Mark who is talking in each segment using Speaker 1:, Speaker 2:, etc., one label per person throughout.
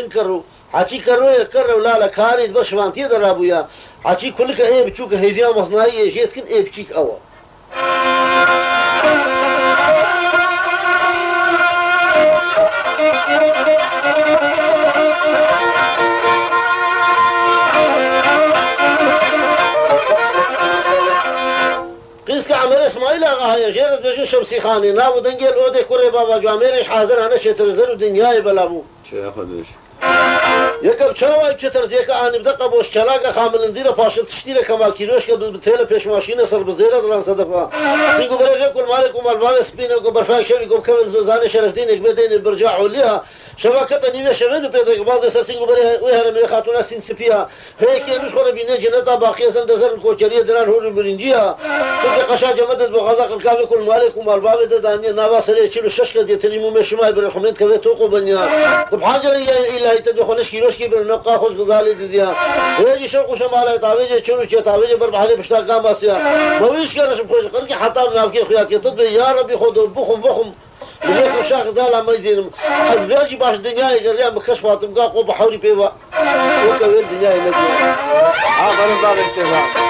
Speaker 1: من كرو عشي كرو لا كاري بس فانتي درابويا عشي كلك ايه بتشوك هيفيا مصنعية جيت كن ايه بتشيك اوا قيس كعمل اسماعيل اغا هيا جيرت بجن شمسي خاني ناو دنجل اودي كوري بابا جاميرش حاضر انا شترزر ودنياي بلابو
Speaker 2: شو خدوش
Speaker 1: يكب شاوي بشترز يكا اني بدقه بوش چلاقه خامل نديره پاشل تشتيره كمال كيروش كبل بتيله پیش ماشينه سر بزيره دران صدقه سيقو بريغه كل مالكم الباب سبينه كو برفاك شوي كو كبل زوزانه شرف دينك بدين برجعوا ليها شبكه نيوه شمن بيدك بعض سر سيقو بري وهر مي خاتون سين سبيا هيك نش خور بينه جنتا باقي سن دزر كوچريه دران هور برنجيا تو قشا جمدت بغزاق الكافي كل مالكم الباب داني نابا سري چلو ششك دي تريمو مشما برخمنت كوي توقو بنيا سبحان الله الا يتدخلش كيلوش كبر نبقى خوش غزالي ديا ويجي شوق شمال تاويجي چلو چ تاويجي بر بحالي بشتا قام باسيا مويش كرش خوش قرقي حتى نافكي خويا تطبي يا ربي خذ بخم فخم وهي خشاق غزال ما يزين ازواجي باش الدنيا يقريا بكشفات بقى قو بحوري بيوا وكويل الدنيا ينجي
Speaker 2: عبر دار التفاع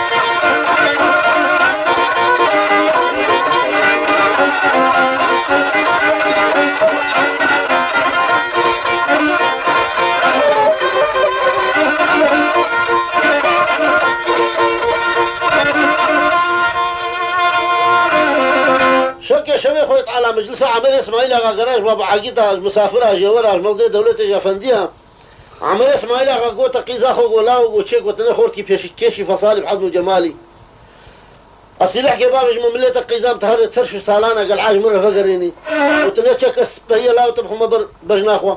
Speaker 1: شوي خويت على مجلس عمل اسماعيل اغا غراج بابا عقيده مسافره جوره مولدي دولته جفنديه عمل اسماعيل اغا قوت قيزا خو ولا وشيك وتن خورتي كيشي فصالي بحضن جمالي السلاح كبابج ممليت قيزام تهر ترش سالانا قال عاج مره فقريني وتنشك هي لا وتبخم بجناخوا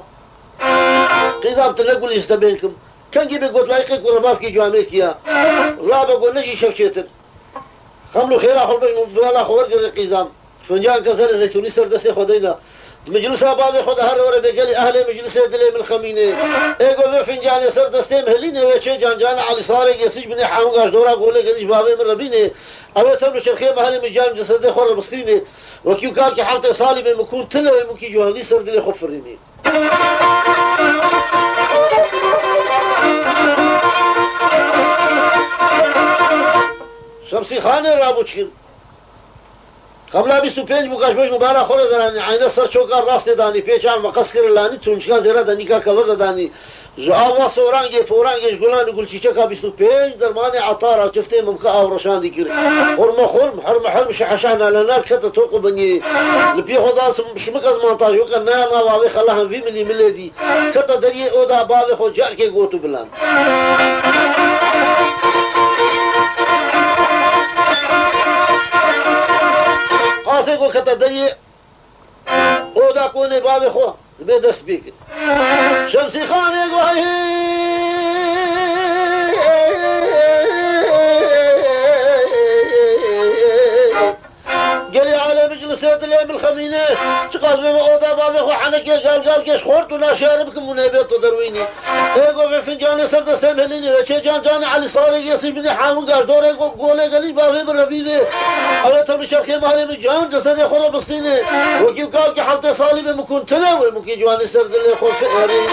Speaker 1: قيزام تنقول يستبينكم كان جيبي قلت لايقك ورباف كي جواميك يا رابا قول نجي شفشيتن خملو خيرا خل بجن ولا خور قيزام فنجان كسر زيتوني سر دسي خدينا مجلس بابي خد هر ور بقلي اهل مجلس دلي من الخمينه ايغو في فنجان سر دستي مهلينه وشي جان علي صاري يسج بني حاوغاش دورا قول لي بابي من ربينه ابي تمر شرخي مهل مجان جسد خور مسكينه وكيو قال كي حالته صالي بمكون تنو مكي جواني سر دلي خفريني شمسي خان رابوچكن قبل 25 بوكاش بيش مبارا خور داني عينه سر چوكار راست داني پیچام وقص کرلاني تونچكا زرا دانيكا كور داني جاوا سورانگي فورانگي گلان گل چيچكا 25 درماني عطارا شفتي ممكا اورشان ديكر خرم حرم شحشانا لنا كتا توقو بني لبي خدا شمك از مونتاج وكان نا واوي خلاهم في ملي ملدي كتا دري اودا باوي خو جار كي گوتو بلان قاسي کو کتا دي او دا کو نه باب خو به دس بيك شمسي خان يقو هي قالي على مجلس اليوم الخمينه تقاس بما او دا باب خو حنك قال كيش خورت ولا شاربكم ونبي تدرويني ايغو في فنجان سر دسم هليني وچه جان علي صالح يسي بني حاون قال دور قولي قالي باب بربيني أنا تبي شرخي مالي مجان جسد خورا بسطيني وكيو قال كي حالته صالي بمكون تنوي مكي جواني سرد اللي خور فقريني